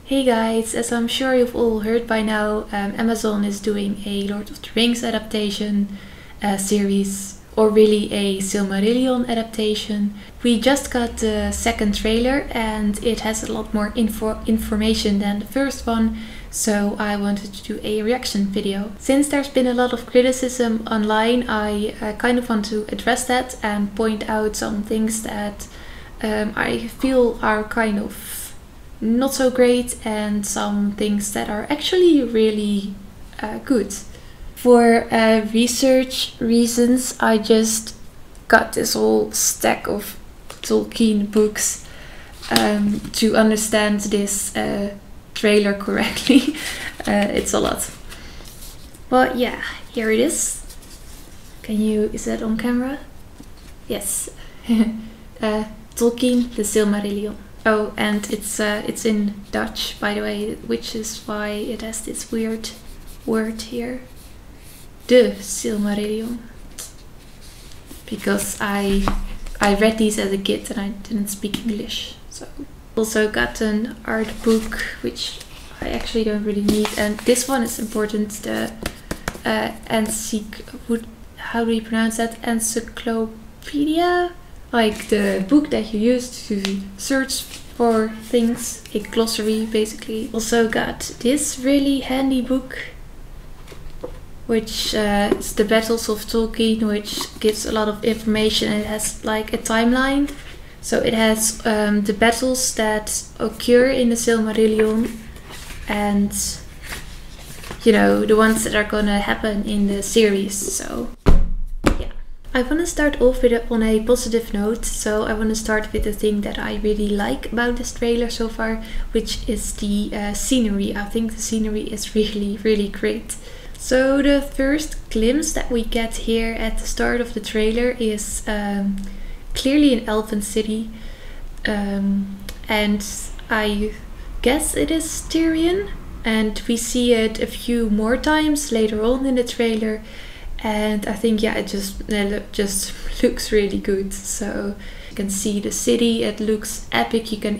Hey guys, as I'm sure you've all heard by now, Amazon is doing a Lord of the Rings adaptation series, or really a Silmarillion adaptation. We just got the second trailer and it has a lot more information than the first one, so I wanted to do a reaction video. Since there's been a lot of criticism online, I kind of want to address that and point out some things that I feel are kind of not so great and some things that are actually really good. For research reasons, I just got this whole stack of Tolkien books to understand this trailer correctly. It's a lot. Well, yeah, here it is. Is that on camera? Yes. Tolkien, the Silmarillion. Oh, and it's in Dutch, by the way, which is why it has this weird word here. De Silmarillion. Because I read these as a kid and I didn't speak English. So also got an art book, which I actually don't really need. And this one is important, the how do you pronounce that? Encyclopedia? Like the book that you use to search for things, a glossary basically. Also got this really handy book, which is the Battles of Tolkien, which gives a lot of information. It has like a timeline, so it has the battles that occur in the Silmarillion and the ones that are gonna happen in the series. So I want to start off on a positive note, so I want to start with the thing that I really like about this trailer so far, which is the scenery. I think the scenery is really, really great. So the first glimpse that we get here at the start of the trailer is clearly an elven city, and I guess it is Tyrion, and we see it a few more times later on in the trailer. And I think, yeah, it just looks really good. So you can see the city, it looks epic. You can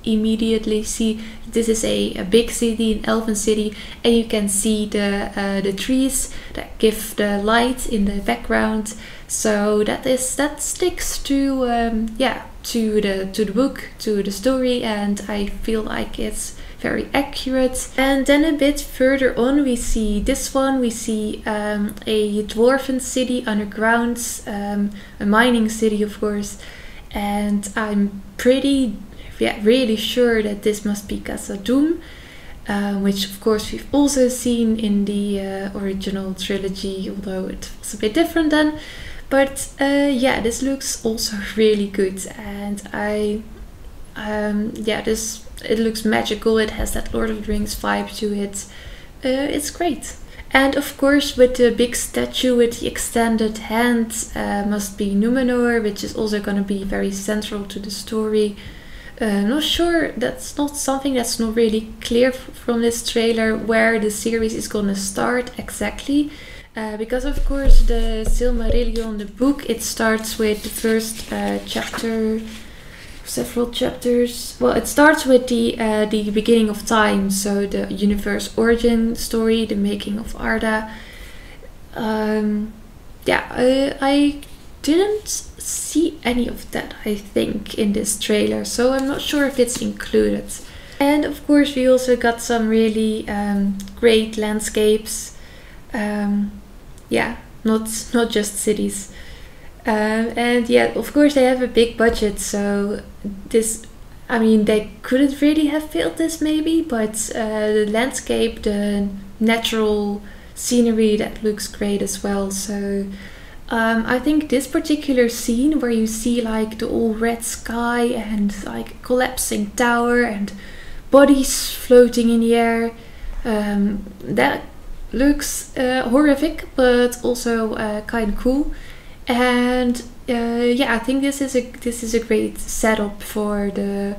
immediately see this is a big city, an elven city, and you can see the trees that give the light in the background. So that sticks to the book, to the story, and I feel like it's very accurate. And then a bit further on we see this one. We see a dwarven city underground, a mining city of course, and I'm really sure that this must be Khazad-dûm, which of course we've also seen in the original trilogy, although it was a bit different then. But yeah, this looks also really good, and it looks magical. It has that Lord of the Rings vibe to it. It's great. And of course, with the big statue with the extended hand, must be Numenor, which is also going to be very central to the story. Not sure, that's not something that's not really clear from this trailer, where the series is going to start exactly. Because of course the Silmarillion, the book, it starts with the first chapter, several chapters. Well, it starts with the beginning of time, so the universe origin story, the making of Arda. I didn't see any of that, I think, in this trailer, so I'm not sure if it's included. And of course we also got some really great landscapes. Not just cities. And yeah, of course they have a big budget, so they couldn't really have filmed this maybe, but the landscape, the natural scenery, that looks great as well. So I think this particular scene where you see like the all red sky and like collapsing tower and bodies floating in the air, that looks horrific, but also kind of cool. And I think this is a great setup for the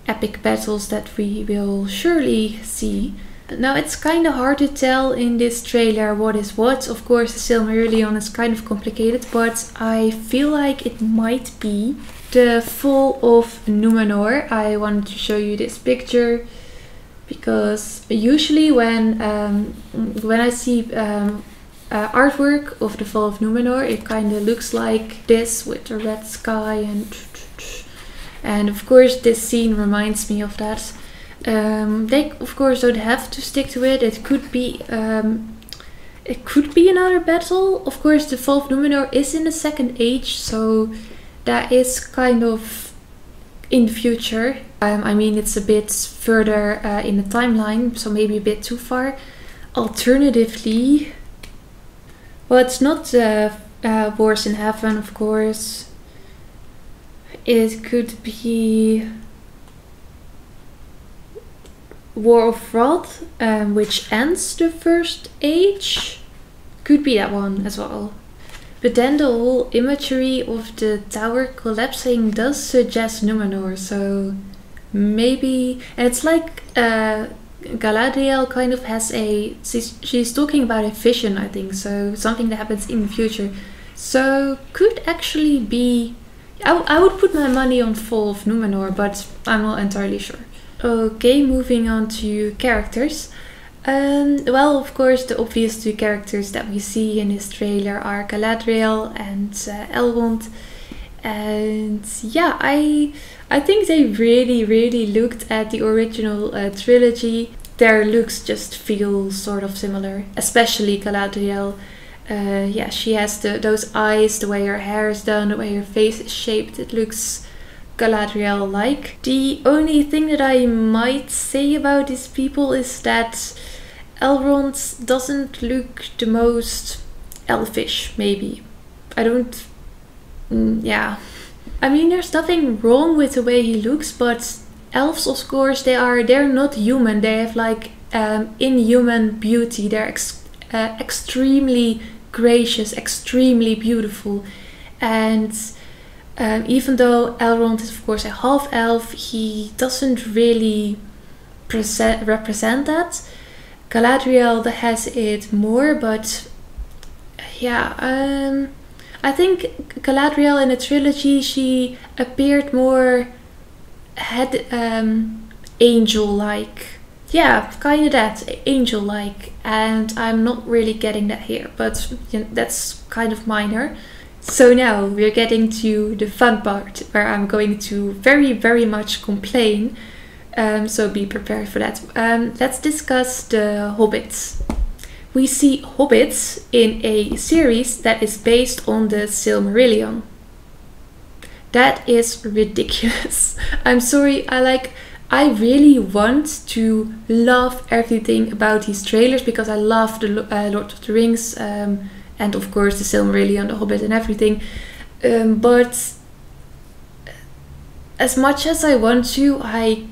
epic battles that we will surely see. Now it's kind of hard to tell in this trailer what is what. Of course the Silmarillion is kind of complicated, but I feel like it might be the fall of Numenor. I wanted to show you this picture. because usually when I see artwork of the Fall of Numenor, it kind of looks like this with the red sky and of course this scene reminds me of that. They of course don't have to stick to it. It could be another battle. Of course, the Fall of Numenor is in the Second Age, so that is kind of in the future. I mean, it's a bit further in the timeline, so maybe a bit too far. Alternatively, well, it's not Wars in Heaven, of course. It could be War of Wrath, which ends the First Age. Could be that one as well. But then the whole imagery of the tower collapsing does suggest Numenor, so maybe... And it's like Galadriel kind of has she's talking about a vision, I think, so something that happens in the future. So could actually be... I would put my money on Fall of Numenor, but I'm not entirely sure. Okay, moving on to characters. Well, of course, the obvious two characters that we see in this trailer are Galadriel and Elrond. And yeah, I think they really looked at the original trilogy. Their looks just feel sort of similar, especially Galadriel. Yeah, she has those eyes, the way her hair is done, the way her face is shaped. It looks Galadriel-like. The only thing that I might say about these people is that Elrond doesn't look the most elfish, maybe. I don't... yeah. I mean, there's nothing wrong with the way he looks, but elves, of course, they're not human. They have like inhuman beauty. They're extremely gracious, extremely beautiful. And even though Elrond is, of course, a half-elf, he doesn't really represent that. Galadriel has it more, but yeah, I think Galadriel in the trilogy, she appeared more angel-like. Yeah, kind of that, angel-like, and I'm not really getting that here, but you know, that's kind of minor. So now we're getting to the fun part, where I'm going to very much complain. So be prepared for that. Let's discuss the Hobbits. We see Hobbits in a series that is based on the Silmarillion. That is ridiculous. I'm sorry, I really want to love everything about these trailers because I love the Lord of the Rings and of course the Silmarillion, the Hobbit and everything. But as much as I want to, I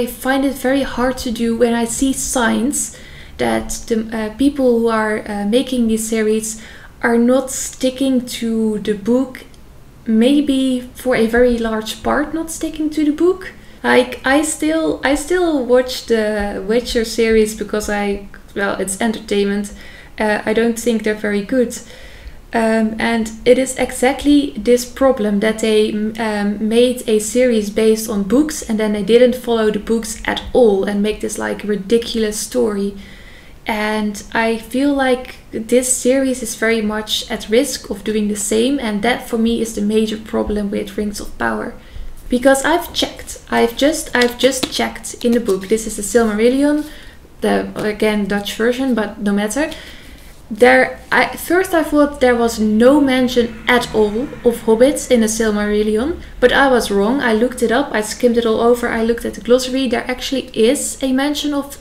find it very hard to do when I see signs that the people who are making this series are not sticking to the book, maybe for a very large part not sticking to the book. Like, I still watch the Witcher series because well, it's entertainment. I don't think they're very good. And it is exactly this problem that they made a series based on books and then they didn't follow the books at all and make this like ridiculous story. And I feel like this series is very much at risk of doing the same, and that for me is the major problem with Rings of Power. Because I've just checked in the book. This is the Silmarillion, the again Dutch version, but no matter. First I thought there was no mention at all of hobbits in the Silmarillion, but I was wrong. I looked it up, I skimmed it all over, I looked at the glossary. There actually is a mention of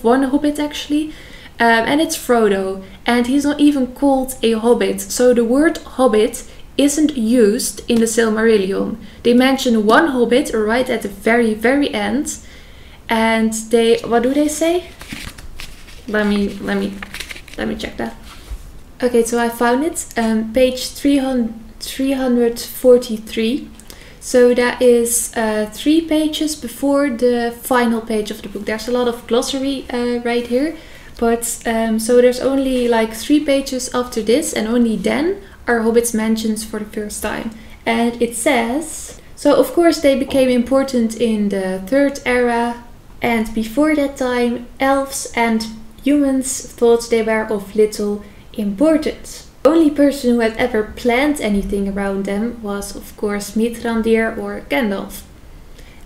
one hobbit actually, and it's Frodo, and he's not even called a hobbit. So the word hobbit isn't used in the Silmarillion. They mention one hobbit right at the very end, and what do they say? Let me check that. Okay, so I found it, page 343. So that is 3 pages before the final page of the book. There's a lot of glossary right here, but so there's only like 3 pages after this, and only then are hobbits mentioned for the first time. And it says, so of course they became important in the Third Era, And before that time, elves and humans thought they were of little importance. The only person who had ever planned anything around them was, of course, Mithrandir or Gandalf.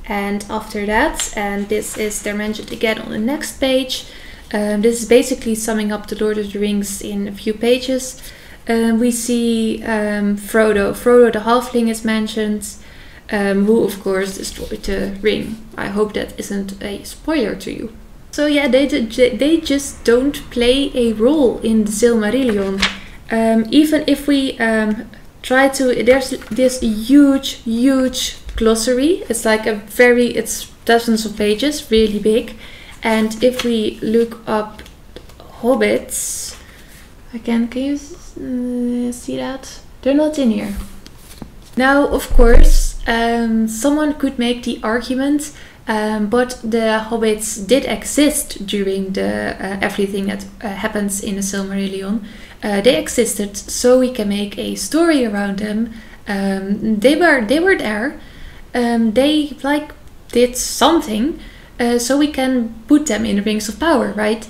And after that, and they're mentioned again on the next page, this is basically summing up the Lord of the Rings in a few pages. We see Frodo. Frodo the Halfling is mentioned, who of course destroyed the ring. I hope that isn't a spoiler to you. So yeah, they just don't play a role in the Silmarillion. Even if we try to, there's this huge glossary. It's like it's dozens of pages, really big. And if we look up Hobbits, again, can you see that? They're not in here. Now, of course, someone could make the argument, but the Hobbits did exist during the everything that happens in the Silmarillion. They existed, so we can make a story around them. They were there. They like did something, so we can put them in the Rings of Power, right?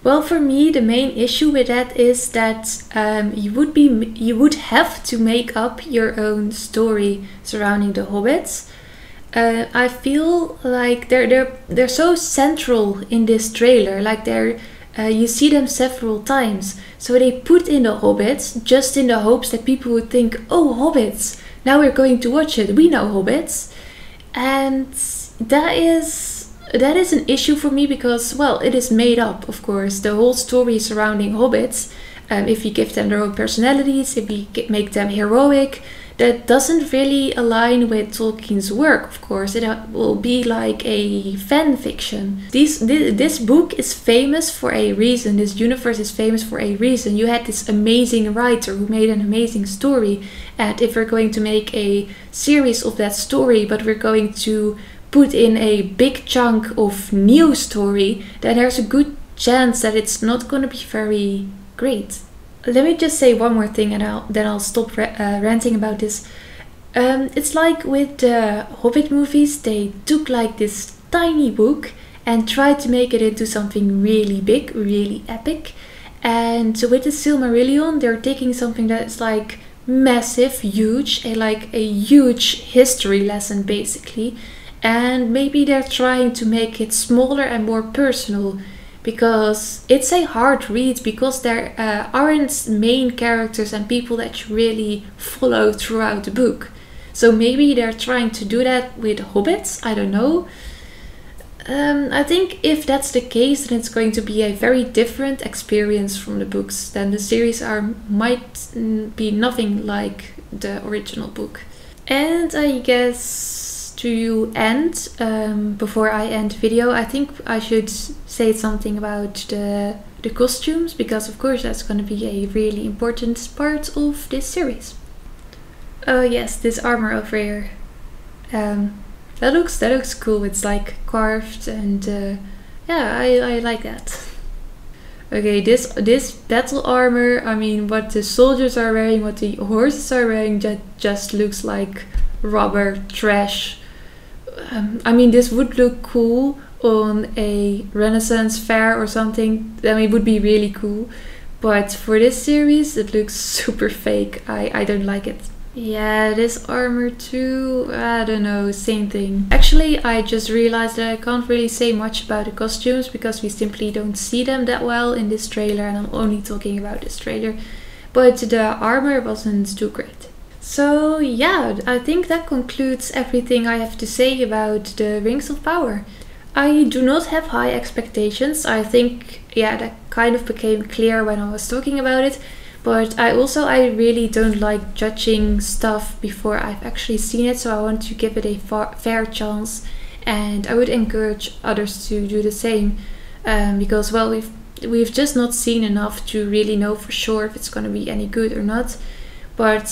Well, for me, the main issue with that is that you would have to make up your own story surrounding the Hobbits. I feel like they're so central in this trailer. Like you see them several times. So they put in the Hobbits just in the hopes that people would think, oh, Hobbits, now we're going to watch it. We know Hobbits. And that is an issue for me because, well, it is made up, of course. The whole story surrounding Hobbits, if you give them their own personalities, if you make them heroic, that doesn't really align with Tolkien's work, of course. It will be like a fan fiction. This book is famous for a reason. This universe is famous for a reason. You had this amazing writer who made an amazing story. And if we're going to make a series of that story, but we're going to put in a big chunk of new story, then there's a good chance that it's not going to be very great. Let me just say one more thing and then I'll stop ranting about this. It's like with the Hobbit movies, they took like this tiny book and tried to make it into something really big, really epic. And so with the Silmarillion, they're taking something that's like massive, huge, like a huge history lesson basically. And maybe they're trying to make it smaller and more personal, because it's a hard read, because there aren't main characters and people that you really follow throughout the book. So maybe they're trying to do that with Hobbits, I don't know. I think if that's the case, then it's going to be a very different experience from the books. Then the series might be nothing like the original book. And I guess to end, before I end the video, I think I should say something about the costumes, because of course that's going to be a really important part of this series. Oh yes, this armor over here. That looks cool. It's like carved, and yeah, I like that. Okay, this battle armor, I mean, what the soldiers are wearing, what the horses are wearing, just looks like rubber trash. I mean, this would look cool on a Renaissance fair or something. I mean, it would be really cool. But for this series, it looks super fake. I don't like it. Yeah, this armor too, I don't know, same thing. Actually, I just realized that I can't really say much about the costumes because we simply don't see them that well in this trailer, and I'm only talking about this trailer. But the armor wasn't too great. So yeah, I think that concludes everything I have to say about the Rings of Power. I do not have high expectations. I think, yeah, that kind of became clear when I was talking about it. But I really don't like judging stuff before I've actually seen it, so I want to give it a fair chance. And I would encourage others to do the same, because, well, we've just not seen enough to really know for sure if it's going to be any good or not. But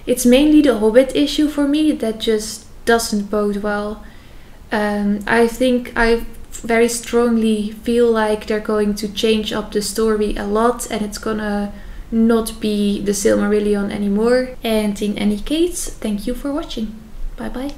it's mainly the Hobbit issue for me that just doesn't bode well. I think I very strongly feel like they're going to change up the story a lot, and it's gonna not be the Silmarillion anymore. And in any case, thank you for watching. Bye bye.